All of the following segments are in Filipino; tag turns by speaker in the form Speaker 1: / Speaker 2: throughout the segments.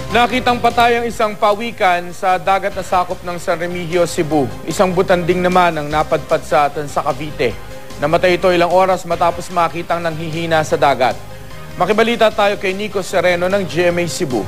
Speaker 1: Nakitang patay ang isang pawikan sa dagat na sakop ng San Remigio, Cebu. Isang butanding naman ang napadpad sa Tansa, Cavite. Namatay ito ilang oras matapos makitang nanghihina sa dagat. Makibalita tayo kay Nico Sereno ng GMA Cebu.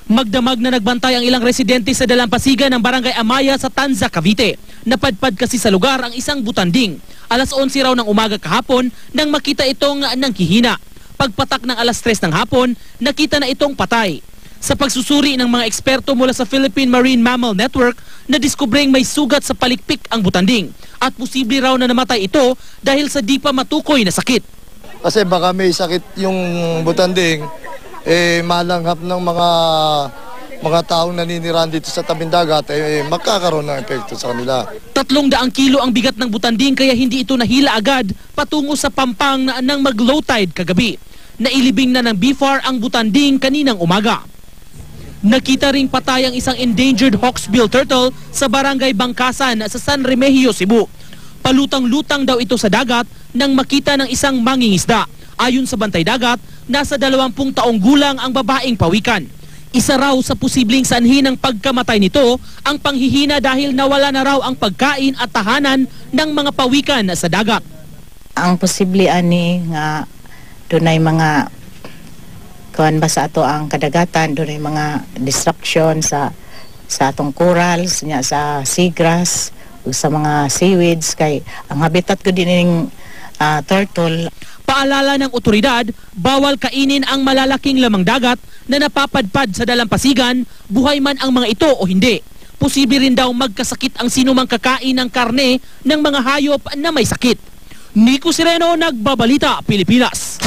Speaker 2: Magdamag na nagbantay ang ilang residente sa dalampasigan ng Barangay Amaya sa Tanza, Cavite. Napadpad kasi sa lugar ang isang butanding. Alas 11 raw ng umaga kahapon nang makita itong nanghihina. Pagpatak ng alas 3 ng hapon, nakita na itong patay. Sa pagsusuri ng mga eksperto mula sa Philippine Marine Mammal Network, nadiskubreng may sugat sa palikpik ang butanding at posible raw na namatay ito dahil sa di pa matukoy na sakit.
Speaker 3: Kasi baka may sakit yung butanding, malanghap ng mga taong naninirahan dito sa tabing dagat, magkakaroon ng epekto sa kanila. 300
Speaker 2: kilo ang bigat ng butanding kaya hindi ito nahila agad patungo sa Pampang nang mag-low tide kagabi. Nailibing na ng BFAR ang butanding kaninang umaga. Nakita ring patay ang isang endangered hawksbill turtle sa Barangay Bangkasan sa San Remigio, Cebu. Palutang-lutang daw ito sa dagat nang makita ng isang mangingisda. Ayon sa bantay dagat, nasa 20 taong gulang ang babaeng pawikan. Isa raw sa posibleng sanhi ng pagkamatay nito ang panghihina dahil nawala na raw ang pagkain at tahanan ng mga pawikan sa dagat.
Speaker 4: Ang posible ani nga dunay mga kuan ba sa ato ang kadagatan, dunay mga destruction sa atong corals, nya sa seagrass ug sa mga seaweeds kay ang habitat ko dining turtle.
Speaker 2: Paalala ng otoridad, bawal kainin ang malalaking lamang dagat na napapadpad sa dalampasigan, buhay man ang mga ito o hindi. Posible rin daw magkasakit ang sinumang kakain ng karne ng mga hayop na may sakit. Nico Sereno, Nagbabalita, Pilipinas.